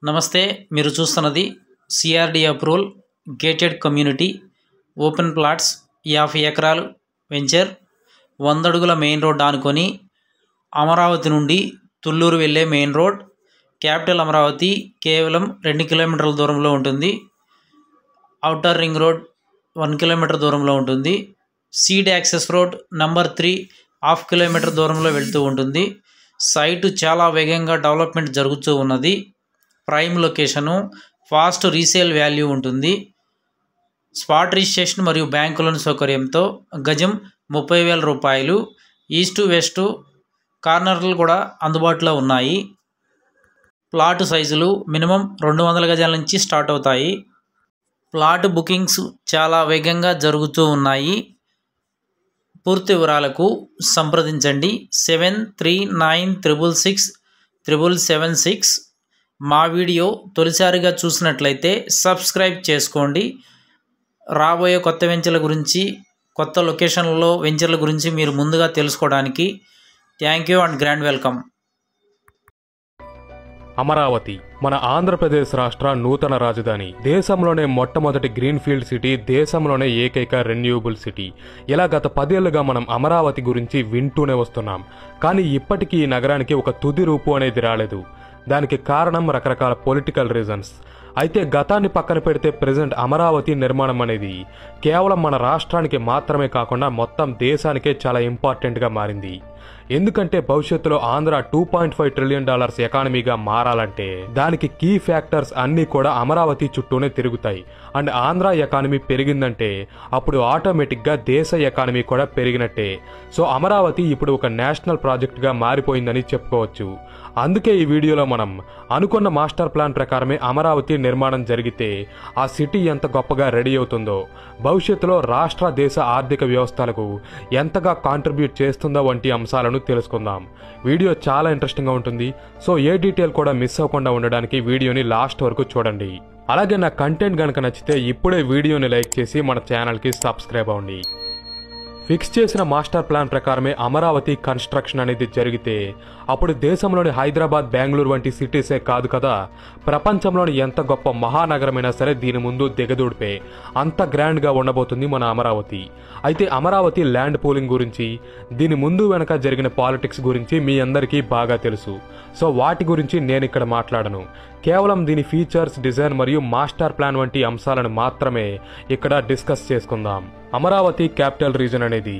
నమస్తే, మీరు చూస్తున్నది CRD approval gated community open plots 50 ఎకరాలు వెంచర్ 100 అడుగుల మెయిన్ రోడ్ ఆనుకొని అమరావతి నుండి తుళ్ళూరు వెళ్ళే మెయిన్ రోడ్. క్యాపిటల్ అమరావతి కేవలం 2 కిలోమీటర్ల దూరంలో ఉంటుంది. ఔటర్ రింగ్ రోడ్ 1 కిలోమీటర్ దూరంలో ఉంటుంది. Seed access road number 3 ½ kilometre దూరంలో వెళ్తూ ఉంటుంది. సైటు చాలా వేగంగా డెవలప్మెంట్ జరుగుతూ ఉన్నది. Prime location, fast resale value ఉంటుంది. స్పాట్ రిజిస్ట్రేషన్ మరియు బ్యాంకు లోన్ సౌకర్యంతో గజం 30,000 రూపాయలు. ఈస్టు వెస్టు కార్నర్లు కూడా అందుబాటులో ఉన్నాయి. ప్లాట్ సైజులు మినిమం 200 గజాల నుంచి స్టార్ట్ అవుతాయి. ప్లాట్ బుకింగ్స్ చాలా వేగంగా జరుగుతూ ఉన్నాయి. పూర్తి వివరాలకు సంప్రదించండి 7396667776. మా వీడియో తొలిసారిగా చూసినట్లయితే సబ్స్క్రైబ్ చేసుకోండి. రాబోయే కొత్త వెంచర్ల గురించి, కొత్త లొకేషన్లలో వెంచర్ల గురించి మీరు ముందుగా తెలుసుకోవడానికి thank you and grand welcome. Amaravati మన ఆంధ్రప్రదేశ్ రాష్ట్ర నూతన రాజధాని. దేశంలోనే మొట్టమొదటి గ్రీన్ ఫీల్డ్ సిటీ, దేశంలోనే ఏకైక రెన్యూబుల్ సిటీ. ఇలా గత 10 ఏళ్లుగా మనం అమరావతి గురించి వింటూనే వస్తున్నాం. కానీ ఇప్పటికీ ఈ నగరానికి ఒక తుది రూపు అనేది రాలేదు. దానికి కారణం రకరకాల పొలిటికల్ రీజన్స్. అయితే గతాన్ని పక్కన పెడితే ప్రెజెంట్ అమరావతి నిర్మాణం అనేది కేవలం మన రాష్ట్రానికి మాత్రమే కాకుండా మొత్తం దేశానికే చాలా ఇంపార్టెంట్గా మారింది. ఎందుకంటే భవిష్యత్తులో ఆంధ్ర $2.5 ట్రిలియన్ ఎకానమీగా మారాలంటే దానికి కీ ఫ్యాక్టర్స్ అన్నీ కూడా అమరావతి చుట్టూనే తిరుగుతాయి. అండ్ ఆంధ్ర ఎకానమీ పెరిగిందంటే అప్పుడు ఆటోమేటిక్గా దేశ ఎకానమీ కూడా పెరిగినట్టే. సో అమరావతి ఇప్పుడు ఒక నేషనల్ ప్రాజెక్ట్గా మారిపోయిందని చెప్పుకోవచ్చు. అందుకే ఈ వీడియోలో మనం అనుకున్న మాస్టర్ ప్లాన్ ప్రకారమే అమరావతి నిర్మాణం జరిగితే ఆ సిటీ ఎంత గొప్పగా రెడీ అవుతుందో, భవిష్యత్తులో రాష్ట్ర దేశ ఆర్థిక వ్యవస్థలకు ఎంతగా కాంట్రిబ్యూట్ చేస్తుందో వంటి అంశాలను తెలుసుకుందాం. వీడియో చాలా ఇంట్రెస్టింగ్గా ఉంటుంది. సో ఏ డీటెయిల్ కూడా మిస్ అవ్వకుండా ఉండడానికి వీడియోని లాస్ట్ వరకు చూడండి. అలాగే నా కంటెంట్ కనుక నచ్చితే ఇప్పుడే వీడియోని లైక్ చేసి మన ఛానల్కి సబ్స్క్రైబ్ అవ్వండి. ఫిక్స్ చేసిన మాస్టర్ ప్లాన్ ప్రకారమే అమరావతి కన్స్ట్రక్షన్ అనేది జరిగితే అప్పుడు దేశంలోని హైదరాబాద్, బెంగళూరు వంటి సిటీసే కాదు కదా, ప్రపంచంలోని ఎంత గొప్ప మహానగరమైనా సరే దీని ముందు దిగదూడిపే అంత గ్రాండ్గా ఉండబోతుంది మన అమరావతి. అయితే అమరావతి ల్యాండ్ పూలింగ్ గురించి, దీని ముందు వెనక జరిగిన పాలిటిక్స్ గురించి మీ అందరికీ బాగా తెలుసు. సో వాటి గురించి నేను ఇక్కడ మాట్లాడను. కేవలం దీని ఫీచర్స్, డిజైన్ మరియు మాస్టర్ ప్లాన్ వంటి అంశాలను మాత్రమే ఇక్కడ డిస్కస్ చేసుకుందాం. అమరావతి క్యాపిటల్ రీజన్ అనేది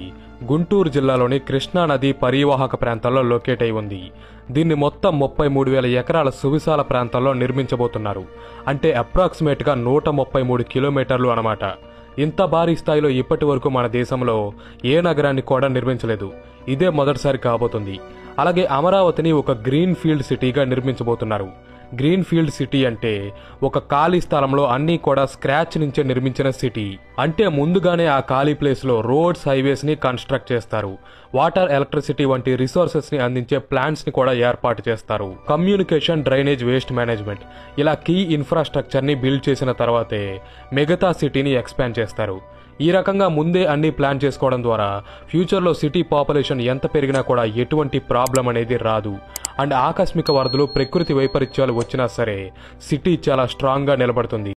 గుంటూరు జిల్లాలోని కృష్ణా నది పరివాహక ప్రాంతాల్లో లొకేట్ అయి ఉంది. దీన్ని మొత్తం 33,000 ఎకరాల సువిశాల ప్రాంతాల్లో నిర్మించబోతున్నారు. అంటే అప్రాక్సిమేట్గా 133 కిలోమీటర్లు అన్నమాట. ఇంత భారీ స్థాయిలో ఇప్పటి వరకు మన దేశంలో ఏ నగరాన్ని కూడా నిర్మించలేదు. ఇదే మొదటిసారి కాబోతుంది. అలాగే అమరావతిని ఒక గ్రీన్ ఫీల్డ్ సిటీగా నిర్మించబోతున్నారు. గ్రీన్ ఫీల్డ్ సిటీ అంటే ఒక ఖాళీ స్థలంలో అన్నీ కూడా స్క్రాచ్ నుంచే నిర్మించిన సిటీ. అంటే ముందుగానే ఆ ఖాళీ ప్లేస్లో రోడ్స్, హైవేస్ ని కన్స్ట్రక్ట్ చేస్తారు. వాటర్, ఎలక్ట్రిసిటీ వంటి రిసోర్సెస్ ని అందించే ప్లాంట్స్ ని కూడా ఏర్పాటు చేస్తారు. కమ్యూనికేషన్, డ్రైనేజ్, వేస్ట్ మేనేజ్మెంట్ ఇలా కీ ఇన్ఫ్రాస్ట్రక్చర్ ని బిల్డ్ చేసిన తర్వాతే మిగతా సిటీని ఎక్స్పాండ్ చేస్తారు. ఈ రకంగా ముందే అన్ని ప్లాన్ చేసుకోవడం ద్వారా ఫ్యూచర్లో సిటీ పాపులేషన్ ఎంత పెరిగినా కూడా ఎటువంటి ప్రాబ్లం అనేది రాదు. అండ్ ఆకస్మిక వరదలు, ప్రకృతి వైపరీత్యాలు వచ్చినా సరే సిటీ చాలా స్ట్రాంగ్గా నిలబడుతుంది.